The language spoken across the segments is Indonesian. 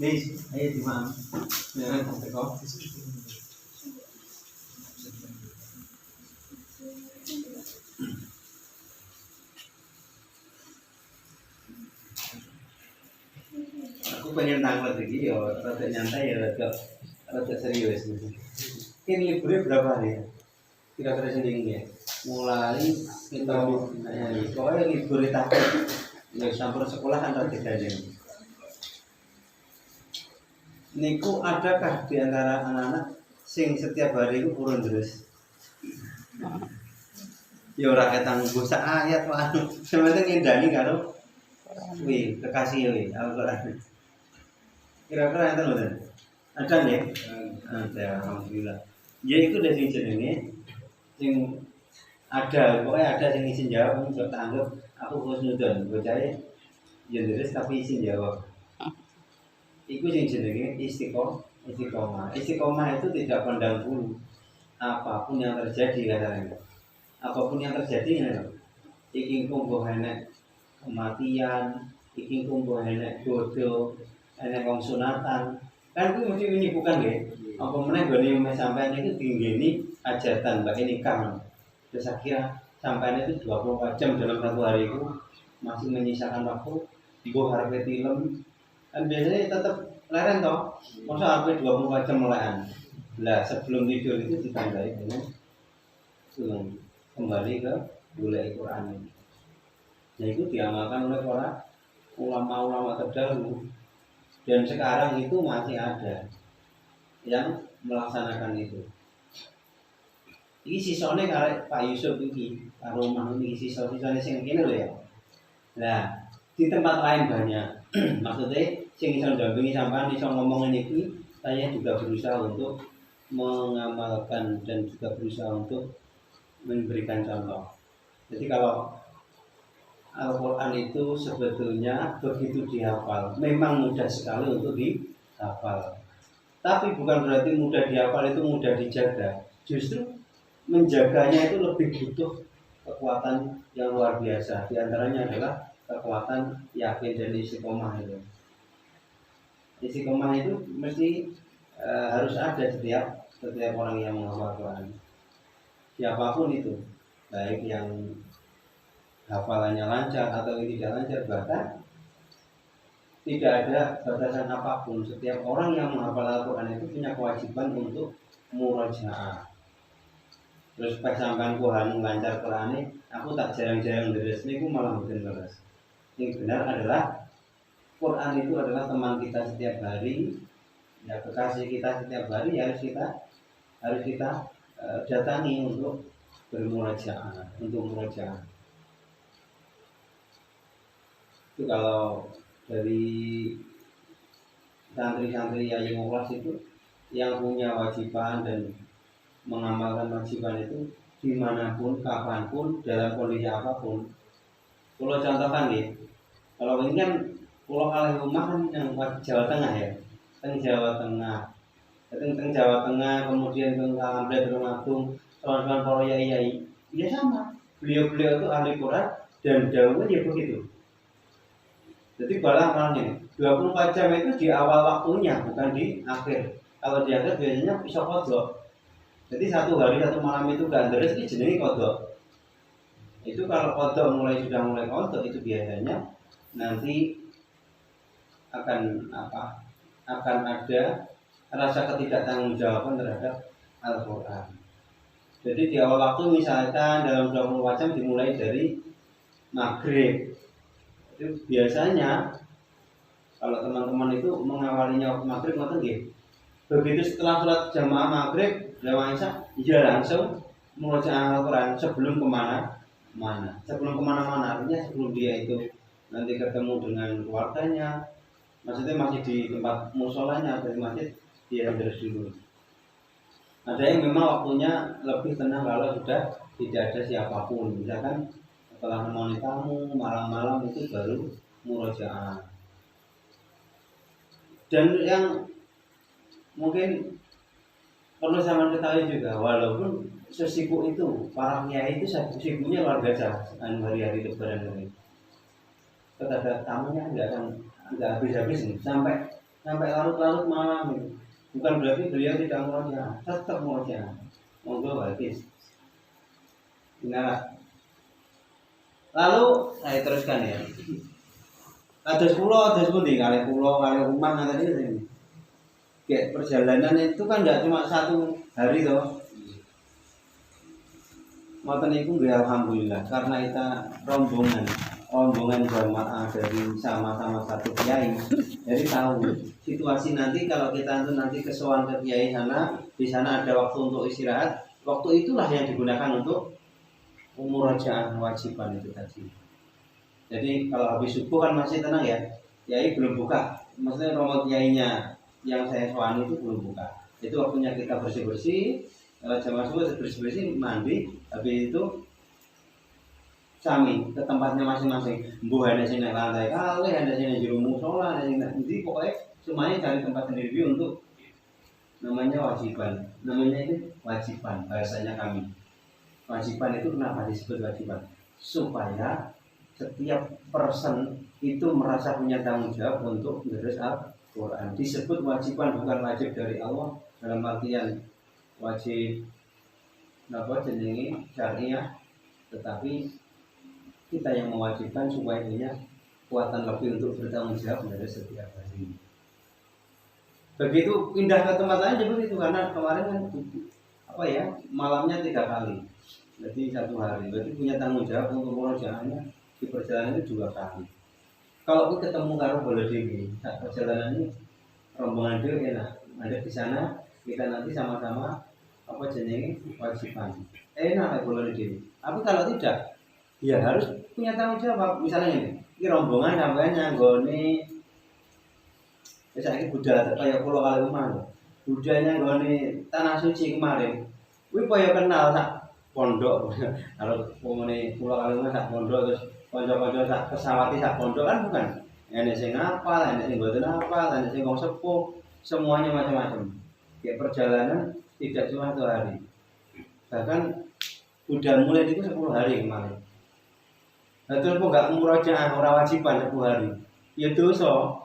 Nih, ayo di mana? Ya, teko. Aku pengen tanggal lagi ya, rada nyantai ya, rada serius. Ini liburnya berapa hari ya? Kira-kira seminggu ya. Mulai kita pokoknya libur itu ya sampai sekolah kan rada gandeng. Niku adakah di antara anak-anak sing setiap hari itu urun terus? Ya ora ketang bosa ayat wae. Sementing ngindani karo kuwi kekasih kuwi Al-Qur'an. Kira-kira enten mboten? Ada nggih? Ada, alhamdulillah. Ya iku udah sing jenenge sing ada, pokoknya ada sing izin jawab untuk anggap aku husnudon, bocahe ya terus tapi izin jawab. Iku sing jenenge istiqomah. Istiqomah itu tidak pandang bulu. Apapun yang terjadi katanya. Apapun yang terjadi ya. Iki kumpuh enek kematian, iki kumpuh enek bodoh, enek wong sunatan. Kan itu mesti menyibukkan nggih. Apa meneh gone sampean itu dinggeni hajatan mbak nikah. Terus akhirnya sampean itu 24 jam dalam satu hari itu masih menyisakan waktu nggo harpe film. Kan biasanya tetap leren toh, masa HP 24 jam melehan. Lah sebelum tidur itu ditandai dengan kembali ke mulai Quran ini. Nah itu diamalkan oleh para ulama-ulama terdahulu dan sekarang itu masih ada yang melaksanakan itu. Ini sisone karek Pak Yusuf ini, Pak Romah ini sisone sing kene lho ya. Nah di tempat lain banyak. Maksudnya sing iso ndampingi sampean iso ngomongin iki, saya juga berusaha untuk mengamalkan dan juga berusaha untuk memberikan contoh. Jadi kalau Al-Qur'an itu sebetulnya begitu dihafal, memang mudah sekali untuk dihafal. Tapi bukan berarti mudah dihafal itu mudah dijaga. Justru menjaganya itu lebih butuh kekuatan yang luar biasa. Di antaranya adalah kekuatan yakin dan istiqomah itu. Istiqomah itu mesti harus ada setiap orang yang menghafal Quran. Siapapun itu, baik yang hafalannya lancar atau tidak lancar, bahkan tidak ada batasan apapun. Setiap orang yang menghafal Al-Quran itu punya kewajiban untuk murajaah. Terus pas sampean Quran lancar Qurane, aku tak jarang-jarang deres niku malah mboten leres. Yang benar adalah Quran itu adalah teman kita setiap hari, ya kekasih kita setiap hari, harus kita datangi untuk bermurojaah, untuk murojaah. Itu kalau dari santri-santri Yayi Mukhlas itu yang punya wajiban dan mengamalkan wajiban itu dimanapun, kapanpun, dalam kondisi apapun. Kalau contohkan nih, kalau ini kan Pulau Alih Rumah kan yang Jawa Tengah ya, Jawa Tengah, Jawa Tengah, kemudian ke Kalambre, Tulungagung, kawan-kawan para yai, ya sama. Beliau-beliau itu ahli Quran dan dawuhnya ya begitu. Jadi balangnya 24 jam itu di awal waktunya, bukan di akhir. Kalau di akhir biasanya bisa kodok. Jadi satu hari satu malam itu gak deres itu jenenge kodok. Itu kalau kodok sudah mulai kodok itu biasanya nanti akan ada rasa ketidaktanggungjawaban terhadap Al-Quran. Jadi di awal waktu misalkan dalam 24 jam dimulai dari maghrib. Itu biasanya kalau teman-teman itu mengawalinya waktu maghrib ngoten nggih. Begitu setelah sholat jamaah maghrib lewat isya, ya langsung membaca Al-Quran sebelum kemana-mana. Sebelum kemana-mana artinya sebelum dia itu nanti ketemu dengan keluarganya, maksudnya masih di tempat musolanya dari masjid, dia harus dulu. Ada yang memang waktunya lebih tenang kalau sudah tidak ada siapapun. Misalkan setelah menemani tamu malam-malam itu baru murojaah. Dan yang mungkin perlu sama ketahui juga, walaupun sesibuk itu para kiai itu sibuknya luar biasa hari-hari lebaran ini. Ketika tamunya nggak habis-habis nih, sampai sampai larut-larut malam itu. Bukan berarti beliau tidak murojaah, tetap murojaah. Monggo hadis. Benar. Lalu saya teruskan ya. Kados pundi kali rumah tadi ini. Kayak perjalanan itu kan enggak cuma 1 hari toh. Ngoten niku nggih alhamdulillah karena kita rombongan jamaah dari sama-sama satu kiai. Jadi tahu situasi nanti kalau kita nanti kesowan ke kiai sana, di sana ada waktu untuk istirahat, waktu itulah yang digunakan untuk murojaah wajiban itu tadi. Jadi kalau habis subuh kan masih tenang ya, kiai belum buka, maksudnya rombongan kiainya yang saya sowan itu belum buka. Itu waktunya kita bersih-bersih. Kalau jamaah subuh bersih-bersih mandi, habis itu sami ke tempatnya masing-masing. Mbuh ada sini lantai kali, ada sini juru musola, ada sini nanti pokoknya semuanya cari tempat sendiri untuk namanya wajiban. Namanya itu wajiban bahasanya kami. Wajiban itu kenapa disebut wajiban? Supaya setiap person itu merasa punya tanggung jawab untuk menulis Al-Quran. Disebut wajiban bukan wajib dari Allah dalam artian wajib jenenge syariah, tetapi kita yang mewajibkan supaya punya kekuatan lebih untuk bertanggung jawab dari setiap hari. Begitu pindah ke tempat lain seperti itu karena kemarin kan malamnya 3 kali, jadi 1 hari. Berarti punya tanggung jawab untuk murojaahnya di perjalanan itu 2 kali. Kalau kita ketemu karo boleh dewi, saat perjalanan ini rombongan dia enak, ada di sana kita nanti sama-sama wajiban. Enak boleh dewi. Tapi kalau tidak, ya harus punya tanggung jawab. Misalnya ini rombongan sampean nyanggone saiki budal kaya kula kali umah. Budal nyanggone tanah suci kemarin. Kuwi kaya kenal sak pondok. Kalau pomone kula kali umah sak pondok terus kanca-kanca sak pesawati sak pondok kan bukan. Enek sing hafal, enek sing mboten hafal, enek sing wong sepuh, semuanya macam-macam. Kayak perjalanan tidak cuma 1 hari. Bahkan udah mulai itu 10 hari kemarin. Betul kok enggak murojaah ora wajiban 10 hari. Ya dosa.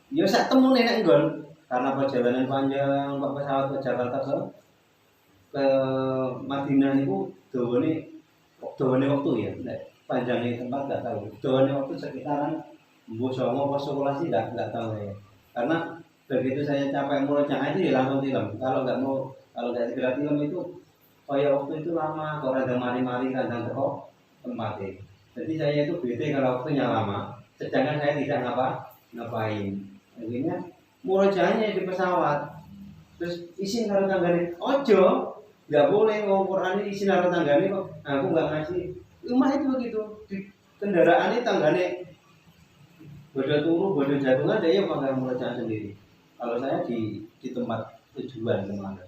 Ya sak temune nek nggon karena perjalanan panjang Pak pesawat ke Jakarta ke Madinah niku dawane waktu ya. Nek panjangnya tempat enggak tahu. Dawane waktu sekitaran 9 apa 11 sih enggak tahu ya. Karena begitu saya capek murojaah itu ya langsung film. Kalau enggak segera film itu kayak waktu itu lama, kok ada mari-mari kadang teko tempatnya. Jadi saya itu bete kalau waktunya lama, sedangkan saya tidak ngapain. Akhirnya murojaahnya di pesawat. Terus isin karo tanggane, ojo, nggak boleh ngomong Quran ini isin karo tanggane kok. Aku nggak ngasih. Rumah itu begitu di kendaraan ini tanggane bodoh turu, bodoh jatuh ada ya pakai murojaah sendiri. Kalau saya di tempat tujuan kemana?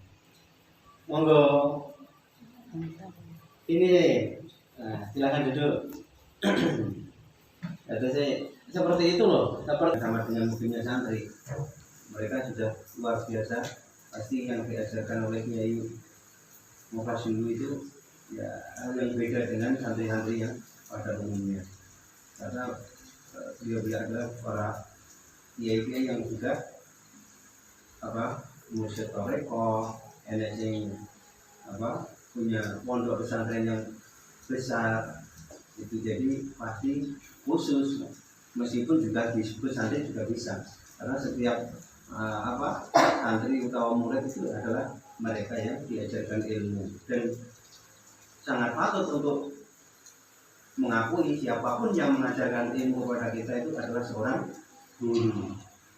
Monggo. Ini silakan duduk. Seperti itu loh. Sama dengan mungkinnya santri. Mereka sudah luar biasa. Pasti yang diajarkan oleh Kiai Mukasyulu itu ya hal yang beda dengan santri-santri yang pada umumnya. Karena beliau adalah para kiai-kiai yang sudah mursyid toreko, NSing punya pondok pesantren yang besar itu, jadi pasti khusus meskipun juga disebut santri juga bisa karena setiap santri atau murid itu adalah mereka yang diajarkan ilmu dan sangat patut untuk mengakui siapapun yang mengajarkan ilmu kepada kita itu adalah seorang guru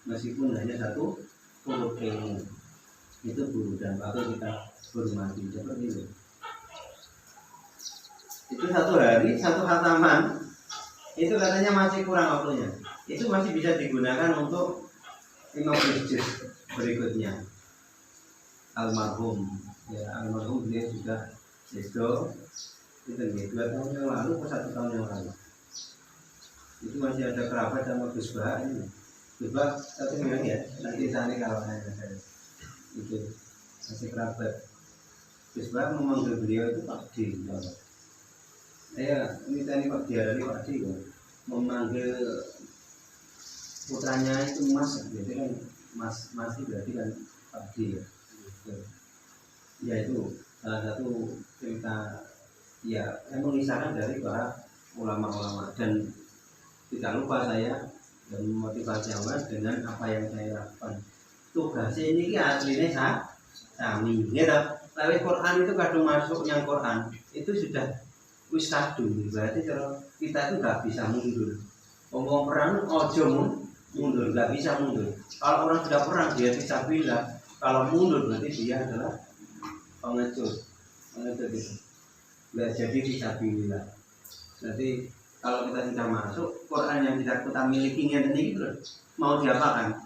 meskipun hanya satu huruf ilmu itu guru dan patut kita hormati seperti itu. Itu 1 hari 1 khataman itu katanya masih kurang waktunya, itu masih bisa digunakan untuk 15 juz berikutnya. Almarhum dia sudah itu 2 tahun yang lalu atau 1 tahun yang lalu itu masih ada kerabat sama Gus Bah ini. Gus Bah satu bilang ya nanti sana kalau saya itu masih kerabat. Gus Bah memanggil beliau itu Pak Di. Saya ini tadi Pak Di ada Pak Di memanggil putranya itu Mas, berarti kan Mas itu berarti kan Abdi ya. Ya itu salah satu cerita ya yang mengisahkan dari para ulama-ulama, dan tidak lupa saya dan memotivasi awal dengan apa yang saya lakukan. Tugasnya ini aslinya sami, gitu. Tapi Quran itu kadang masuk yang Quran itu sudah wis kadung, berarti kalau kita itu nggak bisa mundur. Ngomong perang ojo mundur, nggak bisa mundur. Kalau orang sudah perang dia bisa bilang, kalau mundur berarti dia adalah pengecut itu. Nggak jadi bisa bilang. Berarti kalau kita sudah masuk Quran yang kita miliki ini gitu, mau diapakan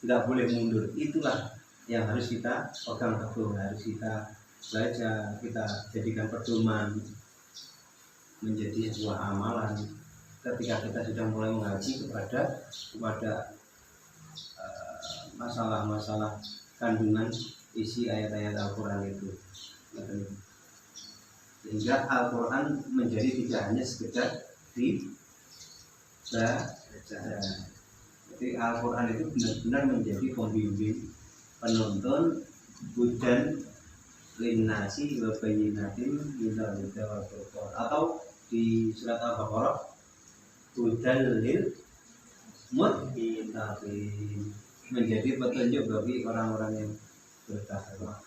nggak boleh mundur. Itulah yang harus kita pegang teguh, harus kita belajar, kita jadikan pedoman, menjadi sebuah amalan ketika kita sudah mulai mengaji kepada masalah-masalah kandungan isi ayat-ayat Al-Quran itu. Sehingga Al-Quran menjadi tidak hanya sekedar dibaca. Jadi Al-Quran itu benar-benar menjadi pembimbing, penuntun, hudan linnasi wa bayyinatin minal huda wal furqan, atau di surat Al-Baqarah hudan lil muttaqin, menjadi petunjuk bagi orang-orang yang bertakwa.